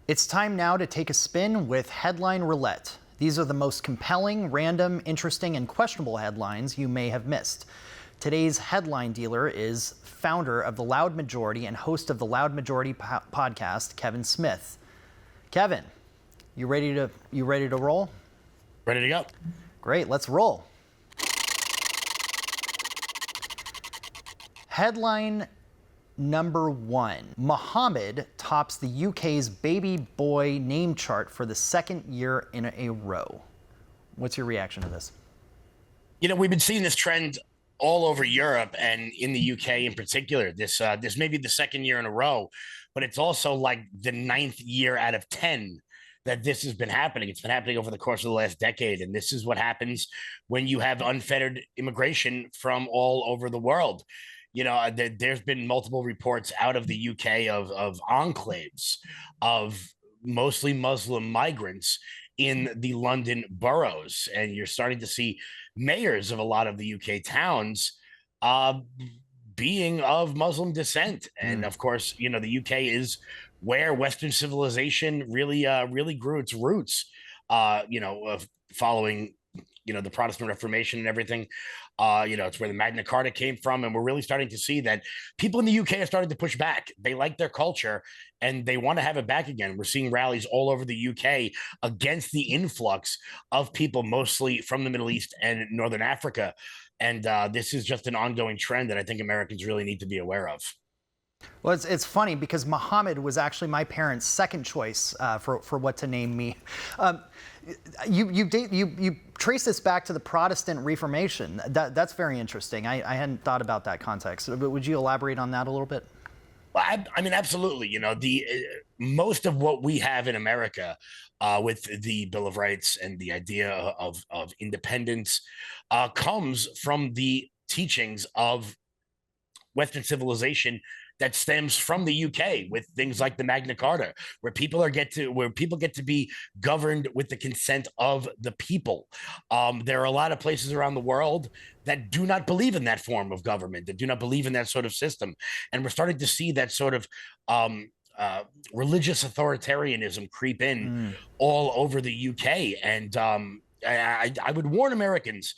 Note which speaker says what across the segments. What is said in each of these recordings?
Speaker 1: It's time now to take a spin with Headline Roulette. These are the most compelling, random, interesting, and questionable headlines you may have missed. Today's headline dealer is founder of The Loud Majority and host of the Loud Majority podcast, Kevin Smith. Kevin, you ready to roll?
Speaker 2: Ready to go.
Speaker 1: Great, let's roll. Headline number one. Mohammed tops the UK's baby boy name chart for the second year in a row. What's your reaction to this?
Speaker 2: You know, we've been seeing this trend all over Europe and in the UK in particular. This may be the second year in a row, but it's also like the 9th year out of 10 that this has been happening. It's been happening over the course of the last decade. And this is what happens when you have unfettered immigration from all over the world. You know, there's been multiple reports out of the UK of enclaves of mostly Muslim migrants in the London boroughs. And you're starting to see mayors of a lot of the UK towns being of Muslim descent. And of course, you know, the UK is where Western civilization really grew its roots, following, you know, the Protestant Reformation and everything. It's where the Magna Carta came from. And we're really starting to see that people in the UK are starting to push back. They like their culture and they want to have it back again. We're seeing rallies all over the UK against the influx of people, mostly from the Middle East and Northern Africa. And this is just an ongoing trend that I think Americans really need to be aware of.
Speaker 1: Well, it's funny because Muhammad was actually my parents' second choice for what to name me. You trace this back to the Protestant Reformation. That's very interesting. I hadn't thought about that context. But would you elaborate on that a little bit?
Speaker 2: Well, I mean, absolutely. You know, the most of what we have in America with the Bill of Rights and the idea of independence comes from the teachings of Western civilization that stems from the UK with things like the Magna Carta, where people get to be governed with the consent of the people. There are a lot of places around the world that do not believe in that form of government, that do not believe in that sort of system, and we're starting to see that sort of religious authoritarianism creep in all over the UK. And I would warn Americans: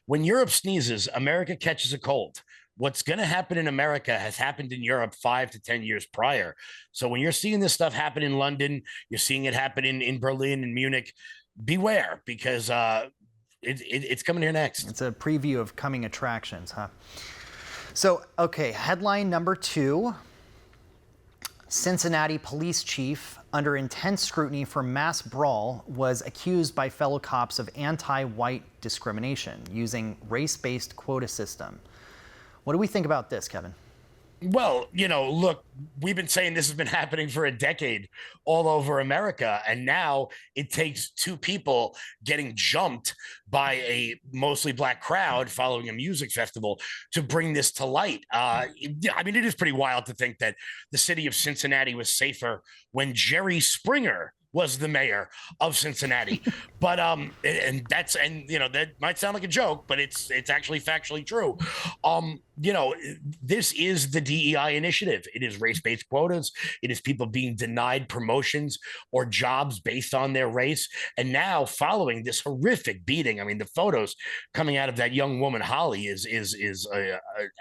Speaker 2: when Europe sneezes, America catches a cold. What's going to happen in America has happened in Europe 5 to 10 years prior. So when you're seeing this stuff happen in London, you're seeing it happen in Berlin and Munich, beware, because it's coming here next.
Speaker 1: It's a preview of coming attractions, huh? So, okay, headline number two. Cincinnati police chief, under intense scrutiny for mass brawl, was accused by fellow cops of anti-white discrimination using race-based quota system. What do we think about this, Kevin?
Speaker 2: Well, you know, look, we've been saying this has been happening for a decade all over America. And now it takes two people getting jumped by a mostly black crowd following a music festival to bring this to light. I mean, it is pretty wild to think that the city of Cincinnati was safer when Jerry Springer was the mayor of Cincinnati. But that might sound like a joke, but it's actually factually true. This is the DEI initiative. It is race-based quotas. It is people being denied promotions or jobs based on their race. And now, following this horrific beating, I mean, the photos coming out of that young woman Holly is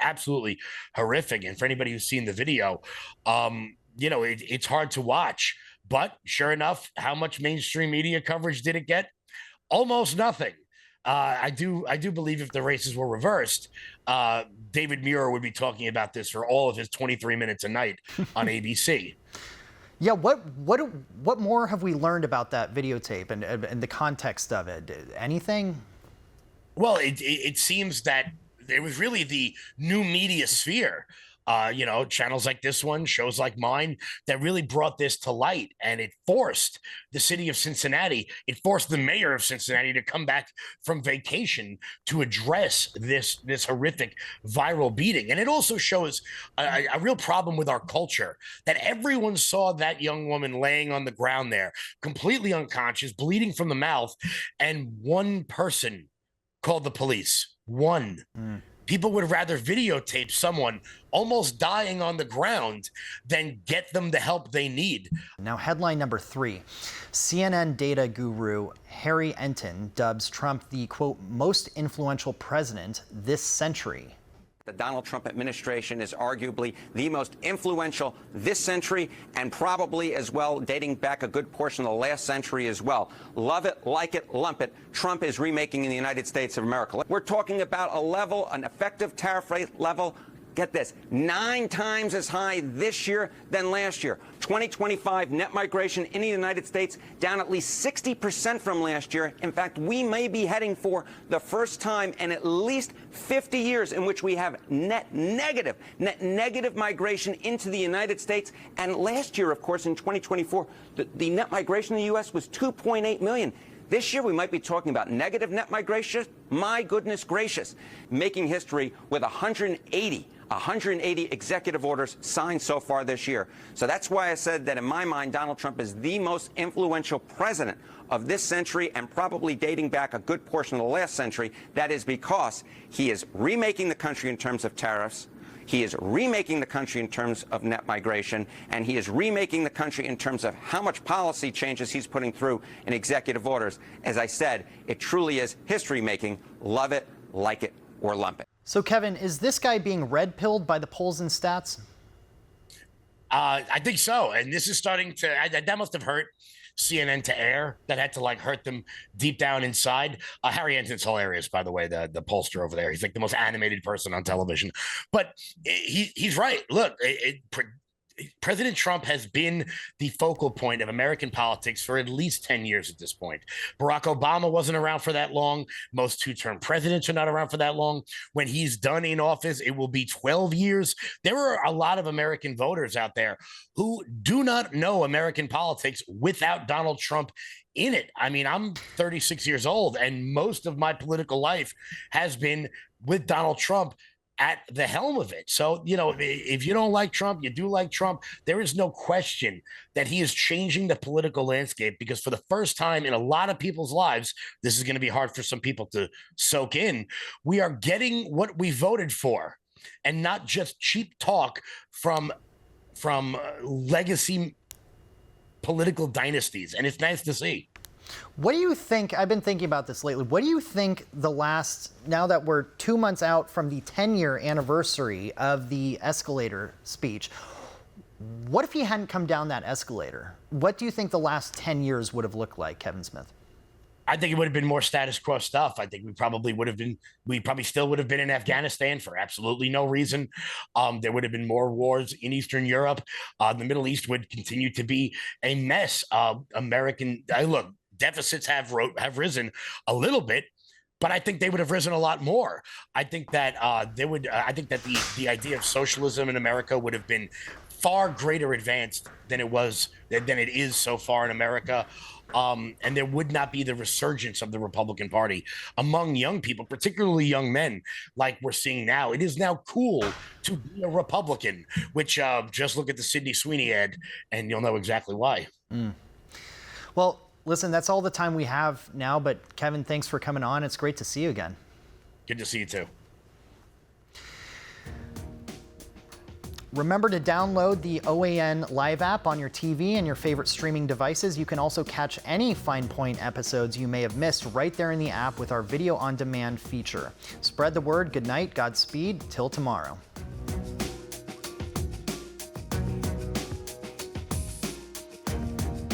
Speaker 2: absolutely horrific. And for anybody who's seen the video, it's hard to watch. But sure enough, how much mainstream media coverage did it get? Almost nothing. I do believe if the races were reversed, David Muir would be talking about this for all of his 23 minutes a night on ABC.
Speaker 1: Yeah, what more have we learned about that videotape and the context of it? Anything?
Speaker 2: Well, it seems that it was really the new media sphere. Channels like this one, shows like mine, that really brought this to light. And it forced the city of Cincinnati, it forced the mayor of Cincinnati to come back from vacation to address this horrific viral beating. And it also shows a real problem with our culture, that everyone saw that young woman laying on the ground there, completely unconscious, bleeding from the mouth, and one person called the police. One. People would rather videotape someone almost dying on the ground than get them the help they need.
Speaker 1: Now, headline number 3. CNN data guru Harry Enton dubs Trump the, quote, most influential president this century.
Speaker 3: The Donald Trump administration is arguably the most influential this century, and probably as well dating back a good portion of the last century as well. Love it, like it, lump it. Trump is remaking in the United States of America. We're talking about a level, an effective tariff rate level, get this, 9 times as high this year than last year. 2025 net migration in the United States down at least 60% from last year. In fact, we may be heading for the first time in at least 50 years in which we have net negative migration into the United States. And last year, of course, in 2024, the net migration in the U.S. was 2.8 million. This year, we might be talking about negative net migration. My goodness gracious, making history with 180 executive orders signed so far this year. So that's why I said that in my mind, Donald Trump is the most influential president of this century and probably dating back a good portion of the last century. That is because he is remaking the country in terms of tariffs. He is remaking the country in terms of net migration, and he is remaking the country in terms of how much policy changes he's putting through in executive orders. As I said, it truly is history making. Love it, like it, or lump it.
Speaker 1: So, Kevin, is this guy being red-pilled by the polls and stats?
Speaker 2: I think so. And this is starting to, that must have hurt CNN to air. That had to hurt them deep down inside. Harry Enton's hilarious, by the way, the pollster over there. He's like the most animated person on television. But he's right. Look, President Trump has been the focal point of American politics for at least 10 years at this point. Barack Obama wasn't around for that long. Most two-term presidents are not around for that long. When he's done in office, it will be 12 years. There are a lot of American voters out there who do not know American politics without Donald Trump in it. I mean, I'm 36 years old, and most of my political life has been with Donald Trump at the helm of it. So, if you don't like Trump, you do like Trump. There is no question that he is changing the political landscape, because for the first time in a lot of people's lives, this is going to be hard for some people to soak in. We are getting what we voted for, and not just cheap talk from legacy political dynasties. And it's nice to see.
Speaker 1: What do you think? I've been thinking about this lately. What do you think now that we're 2 months out from the 10-year anniversary of the escalator speech, what if he hadn't come down that escalator? What do you think the last 10 years would have looked like, Kevin Smith?
Speaker 2: I think it would have been more status quo stuff. I think we probably still would have been in Afghanistan for absolutely no reason. There would have been more wars in Eastern Europe. The Middle East would continue to be a mess. Look, deficits have risen a little bit, but I think they would have risen a lot more. I think that the idea of socialism in America would have been far greater advanced than it is so far in America. And there would not be the resurgence of the Republican Party among young people, particularly young men, like we're seeing now. It is now cool to be a Republican, which just look at the Sydney Sweeney ad and you'll know exactly why.
Speaker 1: Well, listen, that's all the time we have now, but Kevin, thanks for coming on. It's great to see you again.
Speaker 2: Good to see you too.
Speaker 1: Remember to download the OAN Live app on your TV and your favorite streaming devices. You can also catch any Fine Point episodes you may have missed right there in the app with our video on demand feature. Spread the word. Good night. Godspeed. Till tomorrow.